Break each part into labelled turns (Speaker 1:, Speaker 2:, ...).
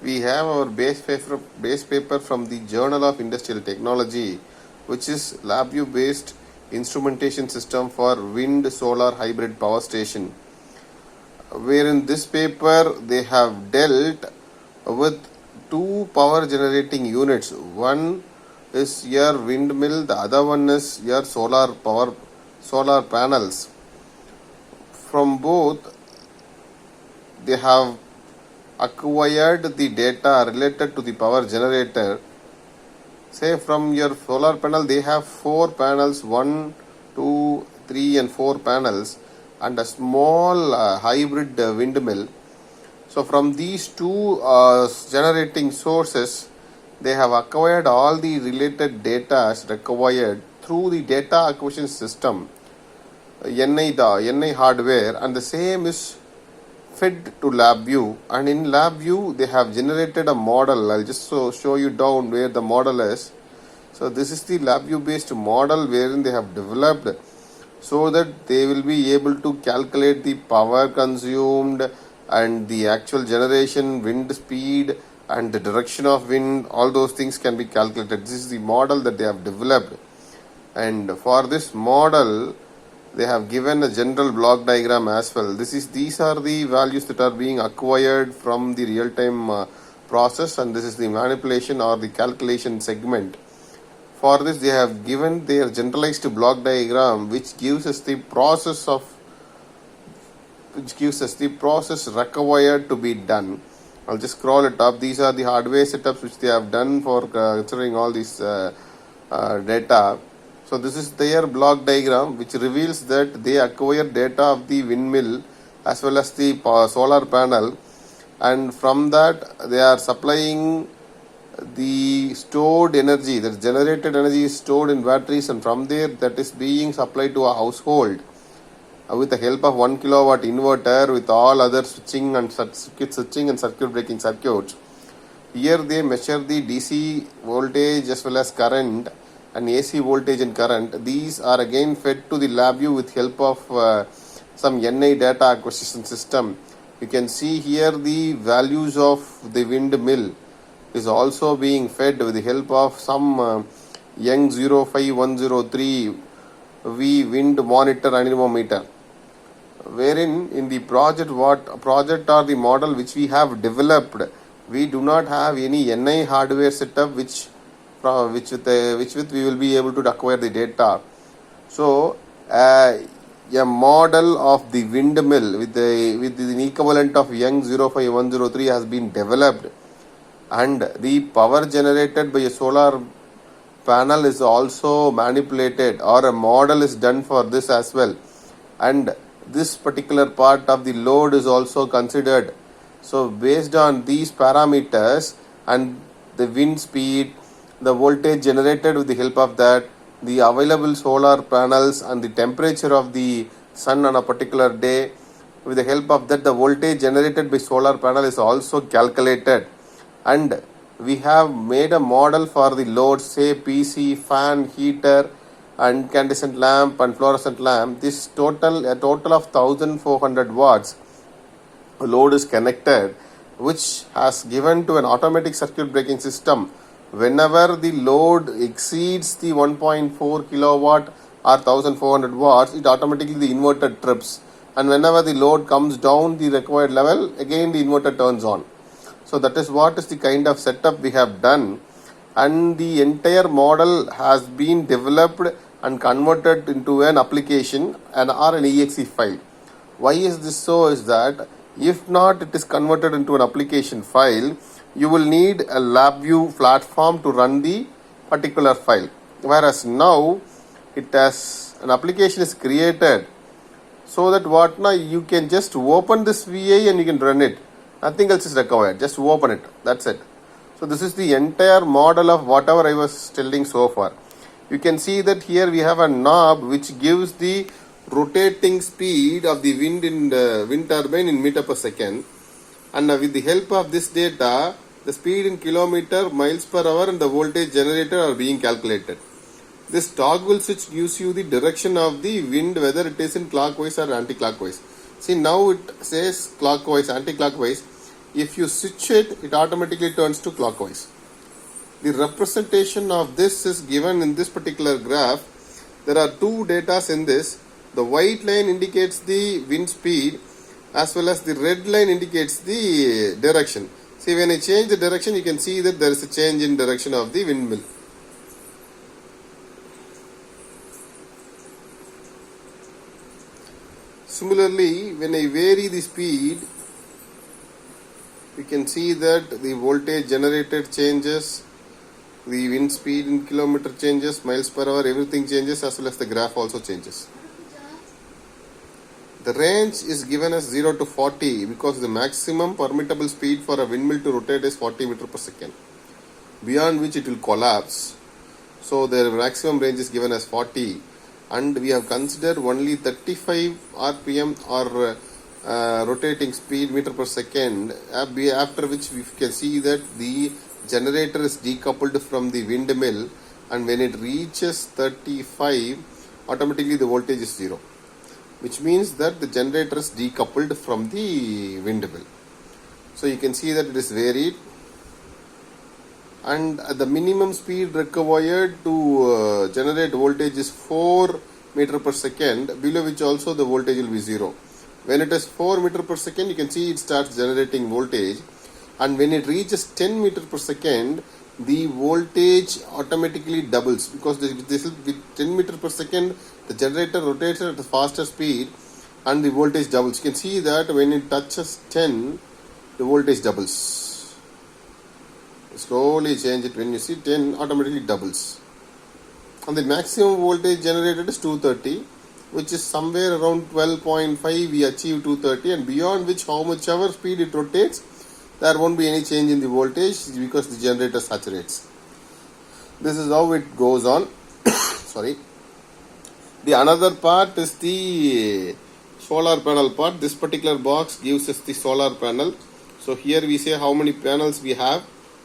Speaker 1: we have our base paper from the Journal of Industrial Technology, which is LabVIEW based instrumentation system for wind solar hybrid power station, where in this paper they have dealt with two power generating units. One is your windmill, the other one is your solar panels. From both, they have acquired the data related to the power generator. Say from your solar panel, they have four panels, 1, 2, 3 and 4 panels, and a small hybrid windmill. So from these two generating sources, they have acquired all the related data required through the data acquisition system, NI hardware, and the same is fed to LabVIEW. And in LabVIEW, they have generated a model. I'll just show you down where the model is. So this is the LabVIEW based model wherein they have developed so that they will be able to calculate the power consumed and the actual generation, wind speed and the direction of wind. All those things can be calculated. This is the model that they have developed, and for this model they have given a general block diagram as well. These are the values that are being acquired from the real-time process, and this is the manipulation or the calculation segment. For this, they have given their generalized block diagram, which gives us the process required to be done. I'll just scroll it up. These are the hardware setups which they have done for considering all this data. So this is their block diagram, which reveals that they acquire data of the windmill as well as the solar panel, and from that they are supplying the stored energy. The generated energy is stored in batteries, and from there that is being supplied to a household with the help of 1 kilowatt inverter with all other switching and circuit breaking circuits. Here they measure the DC voltage as well as current and AC voltage and current. These are again fed to the LabVIEW with help of some NI data acquisition system. You can see here the values of the windmill is also being fed with the help of some Young 05103 V wind monitor anemometer, wherein in the project or the model which we have developed, we do not have any NI hardware setup which with we will be able to acquire the data. So a model of the windmill with the equivalent of Young 05103 has been developed, and the power generated by a solar panel is also manipulated, or a model is done for this as well, and this particular part of the load is also considered. So based on these parameters and the wind speed, the voltage generated with the help of that, the available solar panels and the temperature of the sun on a particular day, with the help of that the voltage generated by solar panel is also calculated, and we have made a model for the loads, say PC, fan, heater and incandescent lamp and fluorescent lamp. This a total of 1400 watts load is connected, which has given to an automatic circuit breaking system. Whenever the load exceeds the 1.4 kilowatt or 1400 watts, it automatically the inverter trips, and whenever the load comes down the required level, again the inverter turns on. So that is what is the kind of setup we have done, and the entire model has been developed and converted into an application or an exe file. Why is this so? Is that if not it is converted into an application file, you will need a LabVIEW platform to run the particular file, whereas now it has an application is created so that what now you can just open this VI and you can run it. Nothing else is required. Just open it. That's it. So this is the entire model of whatever I was telling so far. You can see that here we have a knob which gives the rotating speed of the wind in the wind turbine in meter per second, and with the help of this data, the speed in kilometer, miles per hour and the voltage generated are being calculated. This toggle switch gives you the direction of the wind, whether it is in clockwise or anti-clockwise. See, now it says clockwise, anti-clockwise. If you switch it, it automatically turns to clockwise. The representation of this is given in this particular graph. There are two data in this. The white line indicates the wind speed as well as the red line indicates the direction. See, when I change the direction, you can see that there is a change in direction of the windmill. Similarly, when I vary the speed, you can see that the voltage generated changes, the wind speed in kilometer changes, miles per hour, everything changes, as well as the graph also changes. The range is given as 0 to 40 because the maximum permittable speed for a windmill to rotate is 40 meters per second, beyond which it will collapse. So the maximum range is given as 40, and we have considered only 35 rpm or rotating speed meter per second, after which we can see that the generator is decoupled from the windmill, and when it reaches 35, automatically the voltage is 0, which means that the generator is decoupled from the windmill. So you can see that it is varied, and the minimum speed required to generate voltage is 4 meter per second, below which also the voltage will be 0. When it is 4 meter per second, you can see it starts generating voltage, and when it reaches 10 meter per second, the voltage automatically doubles, because this will be 10 meter per second, the generator rotates at a faster speed and the voltage doubles. You can see that when it touches 10, the voltage doubles. Slowly change it. When you see 10, automatically doubles. And the maximum voltage generated is 230, which is somewhere around 12.5. We achieve 230, and beyond which, how much ever speed it rotates, there won't be any change in the voltage because the generator saturates. This is how it goes on. Sorry. The another part is the solar panel part. This particular box gives us the solar panel. So here we say how many panels we have.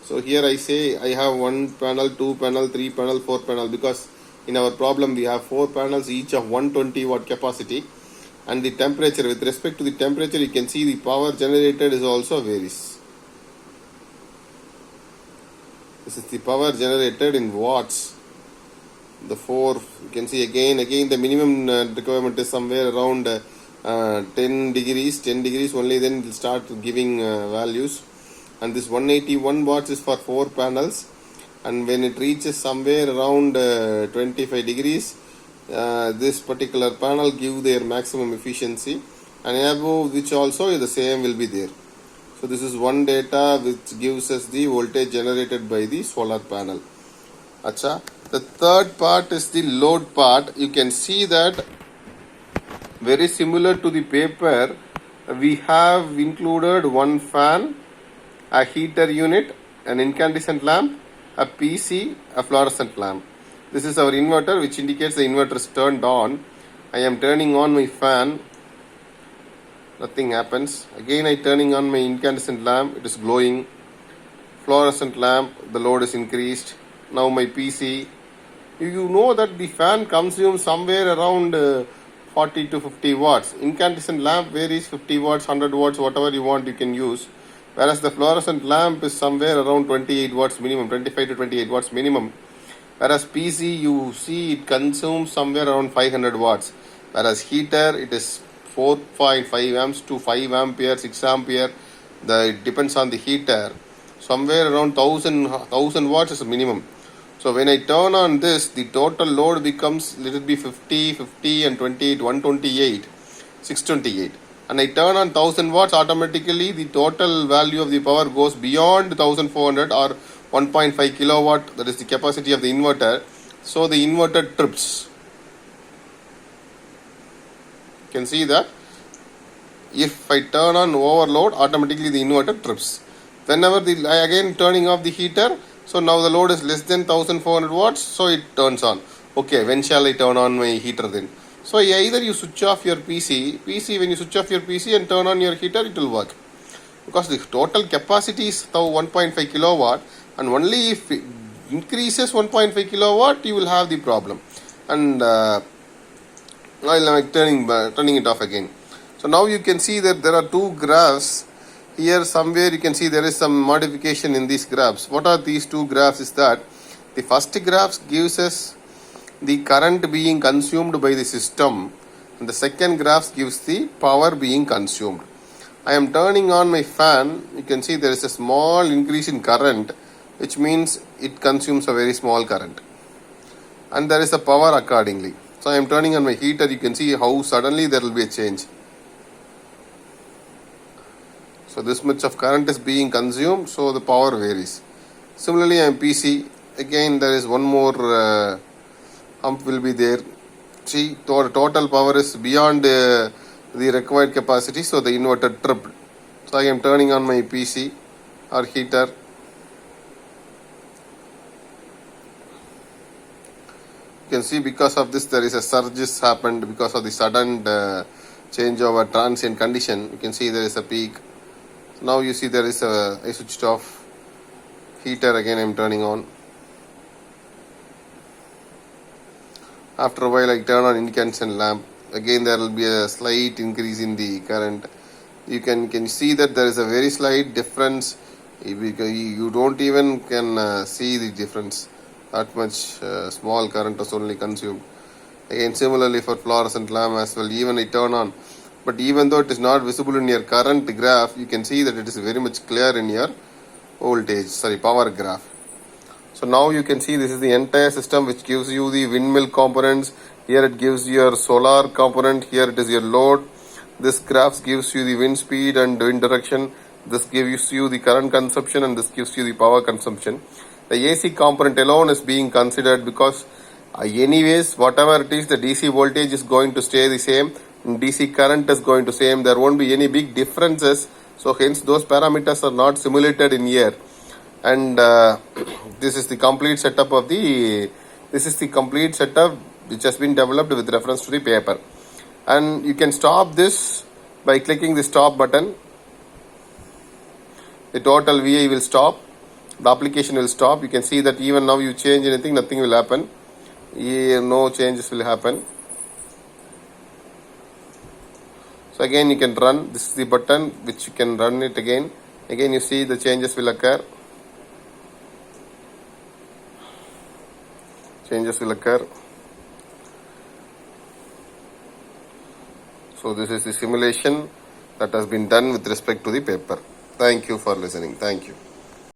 Speaker 1: So here I say I have 1 panel, 2 panel, 3 panel, 4 panel, because in our problem we have 4 panels, each of 120 watt capacity. And the temperature, with respect to the temperature, you can see the power generated is also varies. This is the power generated in watts. The 4, you can see again the minimum requirement is somewhere around 10 degrees only, then it will start giving values. And this 181 watts is for 4 panels, and when it reaches somewhere around 25 degrees, this particular panel give their maximum efficiency, and above which also the same will be there. So this is one data which gives us the voltage generated by the solar panel. Acha. The third part is the load part. You can see that very similar to the paper, we have included one fan, a heater unit, an incandescent lamp, a PC, a fluorescent lamp. This is our inverter, which indicates the inverter is turned on. I am turning on my fan, nothing happens. Again I turning on my incandescent lamp, it is glowing. Fluorescent lamp, the load is increased. Now my PC, you know that the fan consumes somewhere around 40 to 50 watts. Incandescent lamp varies 50 watts, 100 watts, whatever you want you can use. Whereas the fluorescent lamp is somewhere around 28 watts minimum, 25 to 28 watts minimum. Whereas PC, you see it consumes somewhere around 500 watts. Whereas heater, it is 4.5 amps to 5 ampere, 6 ampere. It depends on the heater. Somewhere around 1000 watts is minimum. So when I turn on this, the total load becomes, let it be 50 and 28, 128, 628. And I turn on 1000 watts, automatically the total value of the power goes beyond 1400 or 1.5 kilowatt, that is the capacity of the inverter. So the inverter trips. You can see that if I turn on overload, automatically the inverter trips. Whenever I again turning off the heater, so now the load is less than 1400 watts, so it turns on. Okay, when shall I turn on my heater then? So either you switch off your PC, when you switch off your PC and turn on your heater, it will work. Because the total capacity is 1.5 kilowatt, and only if it increases 1.5 kilowatt, you will have the problem. And I'm turning it off again. So now you can see that there are two graphs. Here somewhere you can see there is some modification in these graphs. What are these two graphs is that the first graph gives us the current being consumed by the system, and the second graph gives the power being consumed. I am turning on my fan. You can see there is a small increase in current, which means it consumes a very small current, and there is a power accordingly. So I am turning on my heater. You can see how suddenly there will be a change. So this much of current is being consumed, so the power varies. Similarly, I am PC. Again, there is one more hump will be there. See, total power is beyond the required capacity, so the inverter tripped. So I am turning on my PC or heater. You can see because of this there is a surges happened because of the sudden changeover transient condition. You can see there is a peak. Now you see there is I switched off heater. Again I am turning on. After a while I turn on incandescent lamp. Again there will be a slight increase in the current. You can see that there is a very slight difference. You don't even can see the difference. That much small current is only consumed. Again similarly for fluorescent lamp as well, even I turn on, but even though it is not visible in your current graph, you can see that it is very much clear in your power graph. So now you can see this is the entire system which gives you the windmill components. Here it gives your solar component, here it is your load. This graph gives you the wind speed and wind direction. This gives you the current consumption, and this gives you the power consumption. The AC component alone is being considered because anyways, whatever it is, the DC voltage is going to stay the same, and DC current is going to same. There won't be any big differences. So hence those parameters are not simulated in here. And this is the complete setup which has been developed with reference to the paper. And you can stop this by clicking the stop button. The total VI will stop. The application will stop. You can see that even now you change anything, nothing will happen. Here no changes will happen. So again you can run. This is the button which you can run it again. Again you see the changes will occur. Changes will occur. So this is the simulation that has been done with respect to the paper. Thank you for listening. Thank you.